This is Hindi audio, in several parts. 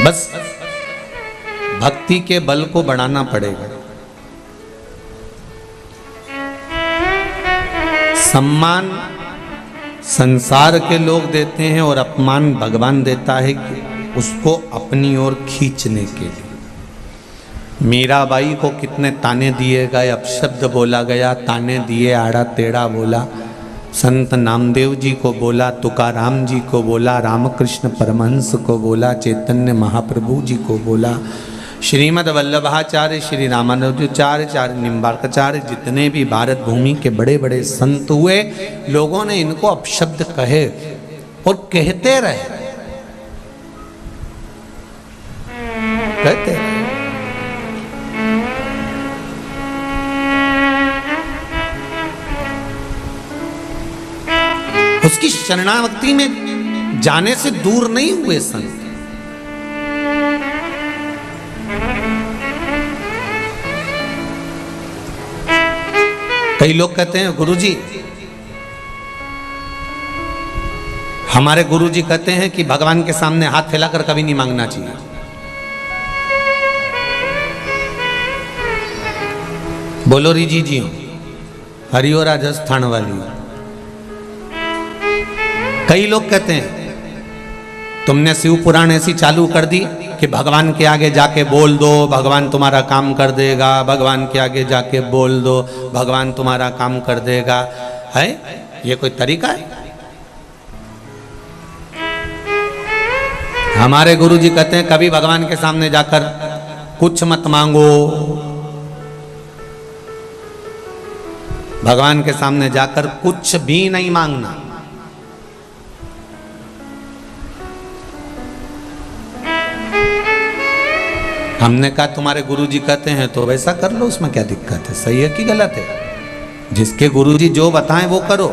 बस भक्ति के बल को बढ़ाना पड़ेगा। सम्मान संसार के लोग देते हैं और अपमान भगवान देता है कि उसको अपनी ओर खींचने के लिए। मीराबाई को कितने ताने दिए गए, अपशब्द बोला गया, ताने दिए, आड़ा टेढ़ा बोला। संत नामदेव जी को बोला, तुकाराम जी को बोला, रामकृष्ण परमहंस को बोला, चैतन्य महाप्रभु जी को बोला, श्रीमद वल्लभाचार्य, श्री रामानुजाचार्य, चार्य निम्बार्काचार्य, जितने भी भारत भूमि के बड़े बड़े संत हुए, लोगों ने इनको अपशब्द कहे और कहते रहे, कहते रहे। उसकी शरणागति में जाने से दूर नहीं हुए संत। कई लोग कहते हैं गुरुजी, हमारे गुरुजी कहते हैं कि भगवान के सामने हाथ फैलाकर कभी नहीं मांगना चाहिए। बोलो रीजी जी हो, हरिओ राजस्थान वाली। कई लोग कहते हैं तुमने शिव पुराण ऐसी चालू कर दी कि भगवान के आगे जाके बोल दो, भगवान तुम्हारा काम कर देगा, भगवान के आगे जाके बोल दो, भगवान तुम्हारा काम कर देगा। है ये कोई तरीका है? हमारे गुरुजी कहते हैं कभी भगवान के सामने जाकर कुछ मत मांगो, भगवान के सामने जाकर कुछ भी नहीं मांगना। हमने कहा तुम्हारे गुरुजी कहते हैं तो वैसा कर लो, उसमें क्या दिक्कत है? सही है कि गलत है? जिसके गुरुजी जो बताएं वो करो।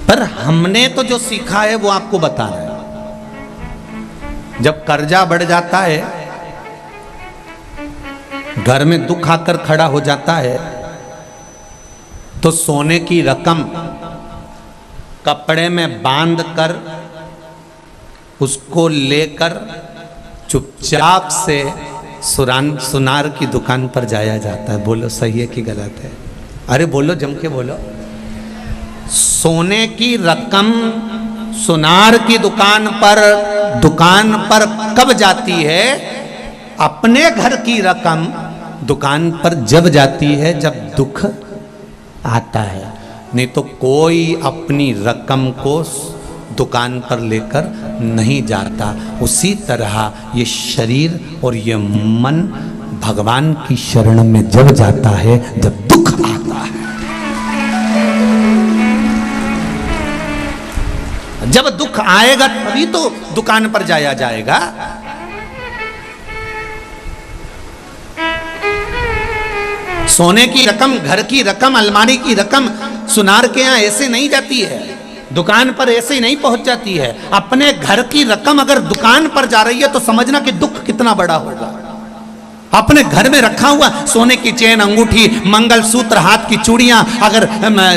पर हमने तो जो सीखा है वो आपको बता रहे हैं। जब कर्जा बढ़ जाता है, घर में दुख आकर खड़ा हो जाता है, तो सोने की रकम कपड़े में बांध कर उसको लेकर चुपचाप से सुनार की दुकान पर जाया जाता है। बोलो सही है कि गलत है? अरे बोलो, जम के बोलो। सोने की रकम सुनार की दुकान पर कब जाती है? अपने घर की रकम दुकान पर जब जाती है जब दुख आता है। नहीं तो कोई अपनी रकम को दुकान पर लेकर नहीं जाता। उसी तरह ये शरीर और ये मन भगवान की शरण में जब जाता है जब दुख आता है। जब दुख आएगा तभी तो दुकान पर जाया जाएगा। सोने की रकम, घर की रकम, अलमारी की रकम सुनार के यहां ऐसे नहीं जाती है, दुकान पर ऐसे ही नहीं पहुंच जाती है। अपने घर की रकम अगर दुकान पर जा रही है तो समझना कि दुख कितना बड़ा होगा। अपने घर में रखा हुआ सोने की चेन, अंगूठी, मंगलसूत्र, हाथ की चूड़ियां अगर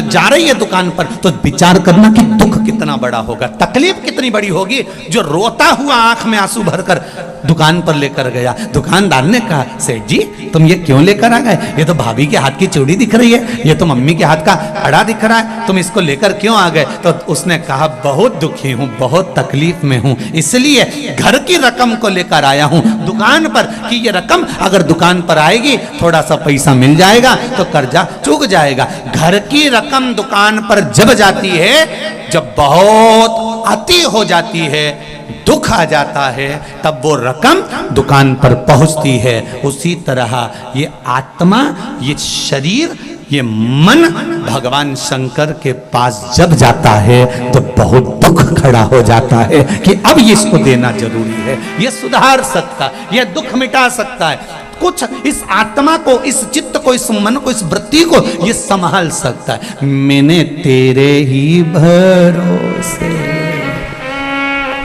जा रही है दुकान पर तो विचार करना कि दुख कितना बड़ा होगा, तकलीफ कितनी बड़ी होगी। जो रोता हुआ आंख में आंसू भरकर दुकान पर लेकर गया, दुकानदार ने कहा सेठ जी तुम ये क्यों लेकर आ गए? ये तो भाभी के हाथ की चूड़ी दिख रही है, ये तो मम्मी के हाथ का अड़ा दिख रहा है, तुम इसको लेकर क्यों आ गए? तो उसने कहा बहुत दुखी हूं, बहुत तकलीफ में हूं, इसलिए घर की रकम को लेकर आया हूं दुकान पर कि ये रकम अगर दुकान पर आएगी थोड़ा सा पैसा मिल जाएगा तो कर्जा चूक जाएगा। घर की रकम दुकान पर जब जाती है, जब बहुत अति हो जाती है, दुख आ जाता है, तब वो रकम दुकान पर पहुंचती है। उसी तरह ये आत्मा, ये शरीर, ये मन भगवान शंकर के पास जब जाता है तो बहुत दुख खड़ा हो जाता है कि अब इसको देना जरूरी है, ये सुधार सकता, ये दुख मिटा सकता है, कुछ इस आत्मा को, इस चित्त को, इस मन को, इस वृत्ति को ये संभाल सकता है। मैंने तेरे ही भरोसे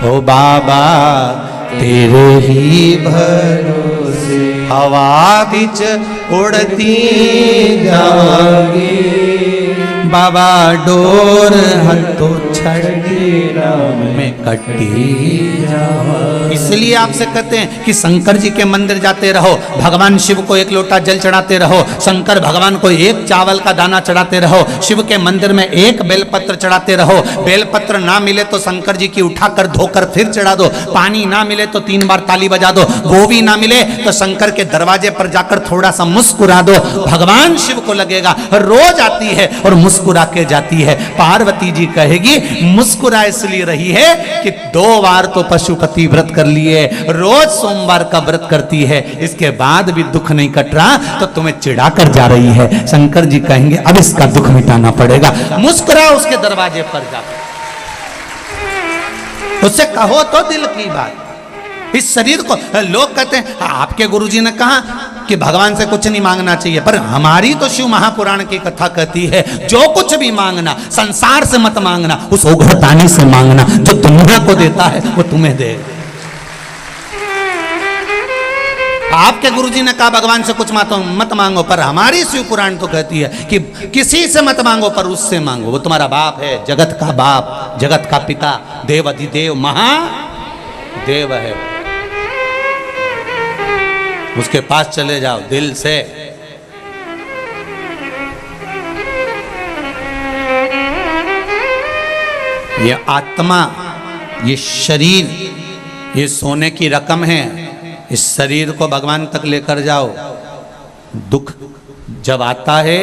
ओ बाबा, तेरे ही भरोसे हवा बिच उड़ती जाऊंगी, बाबा डोर हथों छड़ी में कटी जावा। इसलिए आपसे कहते हैं कि शंकर जी के मंदिर जाते रहो, भगवान शिव को एक लोटा जल चढ़ाते रहो, शंकर भगवान को एक चावल का दाना चढ़ाते रहो, शिव के मंदिर में एक बेलपत्र चढ़ाते रहो। बेलपत्र ना मिले तो शंकर जी की उठाकर धोकर फिर चढ़ा दो, पानी ना मिले तो 3 बार ताली बजा दो, वो भी ना मिले तो शंकर के दरवाजे पर जाकर थोड़ा सा मुस्कुरा दो। भगवान शिव को लगेगा रोज आती है और मुस्कुरा के जाती है। पार्वती जी कहेगी मुस्कुरा इसलिए रही है कि 2 बार तो पशुपति व्रत कर लिए, रोज सोमवार का व्रत करती है, इसके बाद भी दुख नहीं कट रहा तो तुम्हें चिढ़ा कर जा रही है। शंकर जी कहेंगे अब इसका दुख मिटाना पड़ेगा। मुस्कुरा उसके दरवाजे पर जाकर, उससे कहो तो दिल की बात। इस शरीर को लोग कहते हैं आपके गुरुजी ने कहा कि भगवान से कुछ नहीं मांगना चाहिए, पर हमारी तो शिव महापुराण की कथा कहती है जो कुछ भी मांगना संसार से मत मांगना, उस उघड़तानी से मांगना जो दुनिया को देता है वो तुम्हें दे। आपके गुरुजी ने कहा भगवान से कुछ मत मांगो, पर हमारी शिव पुराण तो कहती है कि किसी से मत मांगो पर उससे मांगो, वो तुम्हारा बाप है, जगत का बाप, जगत का पिता, देव अधिदेव महादेव है, उसके पास चले जाओ दिल से। ये आत्मा, ये शरीर, ये सोने की रकम है, इस शरीर को भगवान तक लेकर जाओ। दुख जब आता है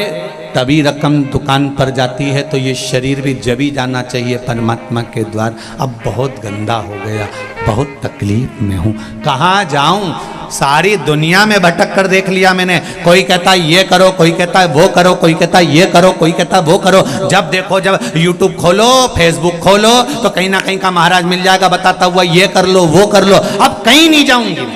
तभी रकम दुकान पर जाती है, तो ये शरीर भी जब ही जाना चाहिए परमात्मा के द्वार। अब बहुत गंदा हो गया, बहुत तकलीफ में हूँ, कहाँ जाऊँ? सारी दुनिया में भटक कर देख लिया मैंने। कोई कहता है ये करो, कोई कहता है वो करो, कोई कहता है ये करो, कोई कहता है वो करो। जब देखो, जब यूट्यूब खोलो, फेसबुक खोलो, तो कहीं ना कहीं का महाराज मिल जाएगा बताता हुआ ये कर लो वो कर लो। अब कहीं नहीं जाऊंगी,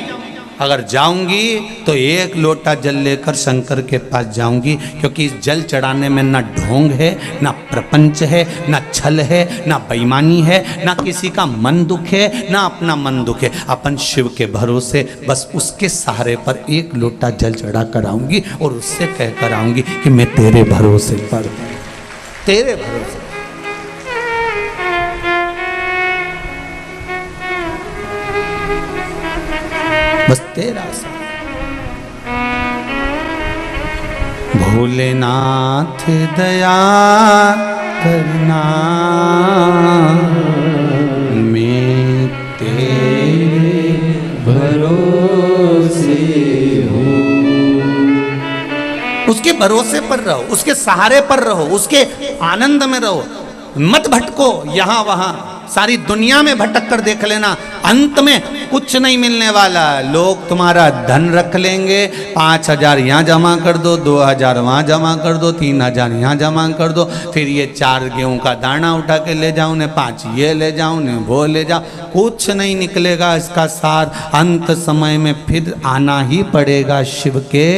अगर जाऊंगी तो एक लोटा जल लेकर शंकर के पास जाऊंगी, क्योंकि इस जल चढ़ाने में ना ढोंग है, ना प्रपंच है, ना छल है, ना बेईमानी है, ना किसी का मन दुख है, ना अपना मन दुख है। अपन शिव के भरोसे बस उसके सहारे पर एक लोटा जल चढ़ा कर आऊंगी और उससे कह कर आऊंगी कि मैं तेरे भरोसे पर, तेरे भरोसे। बस तेरा भोलेनाथ दया करना, मैं तेरे भरोसे हूँ। उसके भरोसे पर रहो, उसके सहारे पर रहो, उसके आनंद में रहो, मत भटको यहाँ वहां। सारी दुनिया में भटक कर देख लेना, अंत में कुछ नहीं मिलने वाला। लोग तुम्हारा धन रख लेंगे, 5,000 यहाँ जमा कर दो, 2,000 वहाँ जमा कर दो, 3,000 यहाँ जमा कर दो, फिर ये 4 गेहूं का दाना उठा के ले जाऊं ने, 5 ये ले जाऊं ने, वो ले जाऊं, कुछ नहीं निकलेगा इसका सार। अंत समय में फिर आना ही पड़ेगा शिव के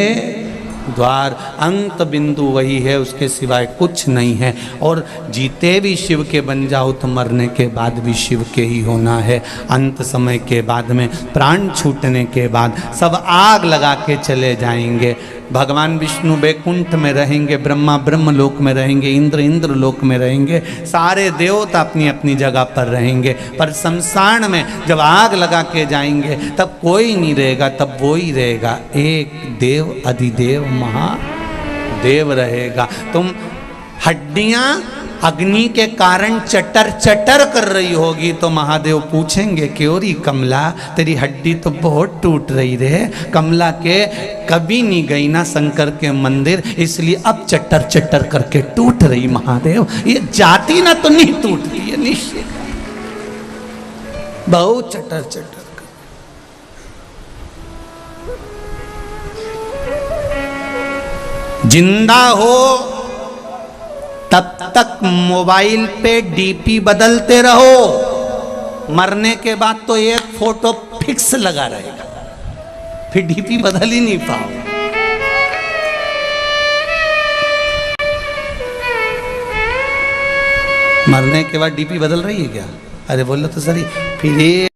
द्वार। अंत बिंदु वही है, उसके सिवाय कुछ नहीं है। और जीते भी शिव के बन जाओ तो मरने के बाद भी शिव के ही होना है। अंत समय के बाद में, प्राण छूटने के बाद सब आग लगा के चले जाएंगे। भगवान विष्णु बैकुंठ में रहेंगे, ब्रह्मा ब्रह्मलोक में रहेंगे, इंद्र इंद्रलोक में रहेंगे, सारे देवता अपनी अपनी जगह पर रहेंगे। पर शमशान में जब आग लगा के जाएंगे तब कोई नहीं रहेगा, तब वो ही रहेगा, एक देव अधिदेव महादेव रहेगा। तुम हड्डियां अग्नि के कारण चटर चटर कर रही होगी तो महादेव पूछेंगे क्यों री कमला, तेरी हड्डी तो बहुत टूट रही रे। कमला के कभी नहीं गई ना शंकर के मंदिर, इसलिए अब चटर चटर करके टूट रही। महादेव ये जाती ना तो नहीं टूटती है, निश्चित बहुत चटर चटर। जिंदा हो तब तक मोबाइल पे डीपी बदलते रहो, मरने के बाद तो एक फोटो फिक्स लगा रहेगा, फिर डीपी बदल ही नहीं पाओ। मरने के बाद डीपी बदल रही है क्या? अरे बोलो तो सही, फिर